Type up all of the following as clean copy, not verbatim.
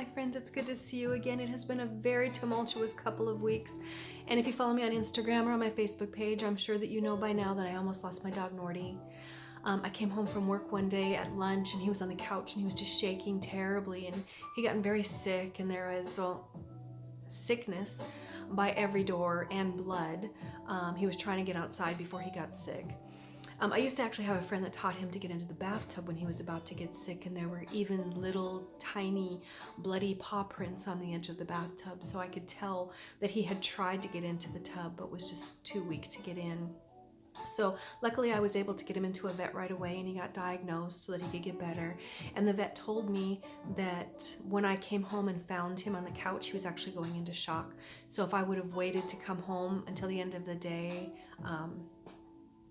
Hi friends, it's good to see you again. It has been a very tumultuous couple of weeks. And if you follow me on Instagram or on my Facebook page, I'm sure that you know by now that I almost lost my dog Nordy. I came home from work one day at lunch and he was on the couch and he was just shaking terribly and he gotten very sick, and there was sickness by every door and blood. He was trying to get outside before he got sick. I used to actually have a friend that taught him to get into the bathtub when he was about to get sick, and there were even little tiny bloody paw prints on the edge of the bathtub, so I could tell that he had tried to get into the tub but was just too weak to get in. So luckily I was able to get him into a vet right away, and he got diagnosed so that he could get better. And the vet told me that when I came home and found him on the couch, he was actually going into shock. So if I would have waited to come home until the end of the day,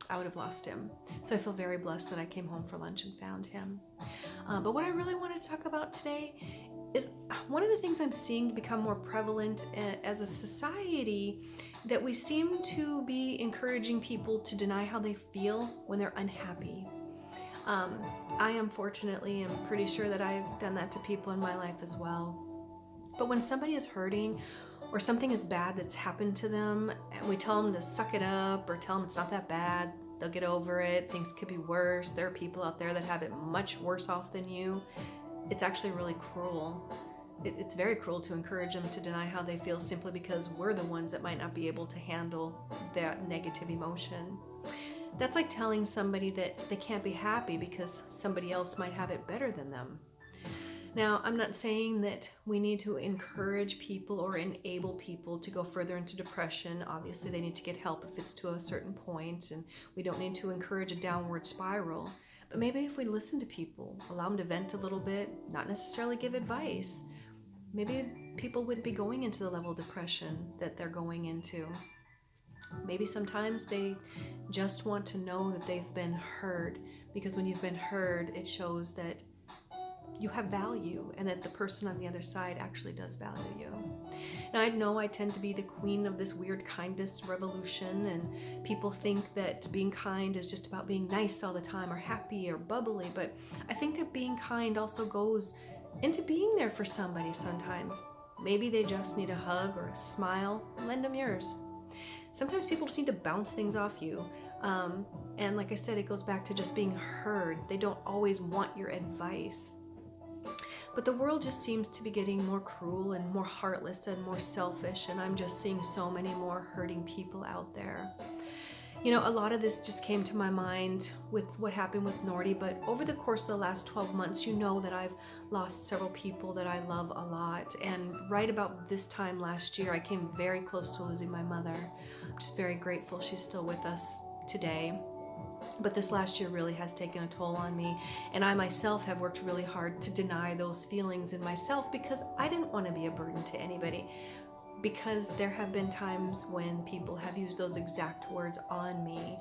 I would have lost him. So I feel very blessed that I came home for lunch and found him. But what I really wanted to talk about today is one of the things I'm seeing become more prevalent as a society, that we seem to be encouraging people to deny how they feel when they're unhappy. I unfortunately am pretty sure that I've done that to people in my life as well. But when somebody is hurting or something is bad that's happened to them, and we tell them to suck it up or tell them it's not that bad, they'll get over it, things could be worse, there are people out there that have it much worse off than you, it's actually really cruel. It's very cruel to encourage them to deny how they feel simply because we're the ones that might not be able to handle that negative emotion. That's like telling somebody that they can't be happy because somebody else might have it better than them. Now, I'm not saying that we need to encourage people or enable people to go further into depression. Obviously, they need to get help if it's to a certain point, and we don't need to encourage a downward spiral. But maybe if we listen to people, allow them to vent a little bit, not necessarily give advice, maybe people wouldn't be going into the level of depression that they're going into. Maybe sometimes they just want to know that they've been heard, because when you've been heard, it shows that you have value and that the person on the other side actually does value you. Now, I know I tend to be the queen of this weird kindness revolution, and people think that being kind is just about being nice all the time or happy or bubbly, but I think that being kind also goes into being there for somebody sometimes. Maybe they just need a hug or a smile. Lend them yours. Sometimes people just need to bounce things off you. And like I said, it goes back to just being heard. They don't always want your advice. But the world just seems to be getting more cruel and more heartless and more selfish, and I'm just seeing so many more hurting people out there. You know, a lot of this just came to my mind with what happened with Nordy, but over the course of the last 12 months, you know that I've lost several people that I love a lot. And right about this time last year, I came very close to losing my mother. I'm just very grateful she's still with us today. But this last year really has taken a toll on me, and I myself have worked really hard to deny those feelings in myself because I didn't want to be a burden to anybody. Because there have been times when people have used those exact words on me,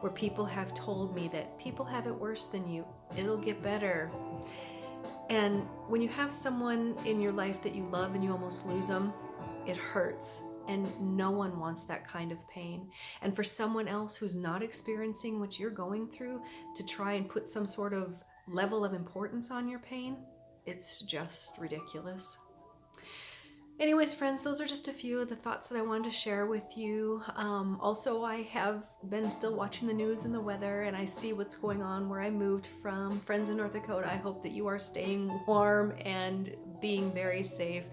where people have told me that people have it worse than you, it'll get better. And when you have someone in your life that you love and you almost lose them, it hurts. And no one wants that kind of pain. And for someone else who's not experiencing what you're going through to try and put some sort of level of importance on your pain, it's just ridiculous. Anyways, friends, those are just a few of the thoughts that I wanted to share with you. Also, I have been still watching the news and the weather, and I see what's going on where I moved from. Friends in North Dakota, I hope that you are staying warm and being very safe.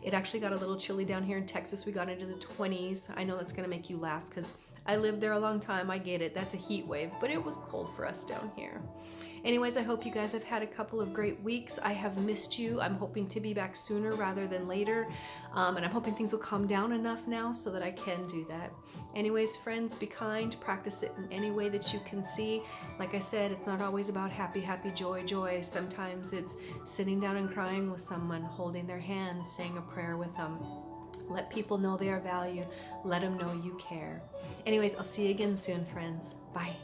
It actually got a little chilly down here in Texas. We got into the 20s. I know that's going to make you laugh because I lived there a long time. I get it. That's a heat wave, but it was cold for us down here. Anyways, I hope you guys have had a couple of great weeks. I have missed you. I'm hoping to be back sooner rather than later. And I'm hoping things will calm down enough now so that I can do that. Anyways, friends, be kind. Practice it in any way that you can see. Like I said, it's not always about happy, happy, joy, joy. Sometimes it's sitting down and crying with someone, holding their hand, saying a prayer with them. Let people know they are valued. Let them know you care. Anyways, I'll see you again soon, friends. Bye.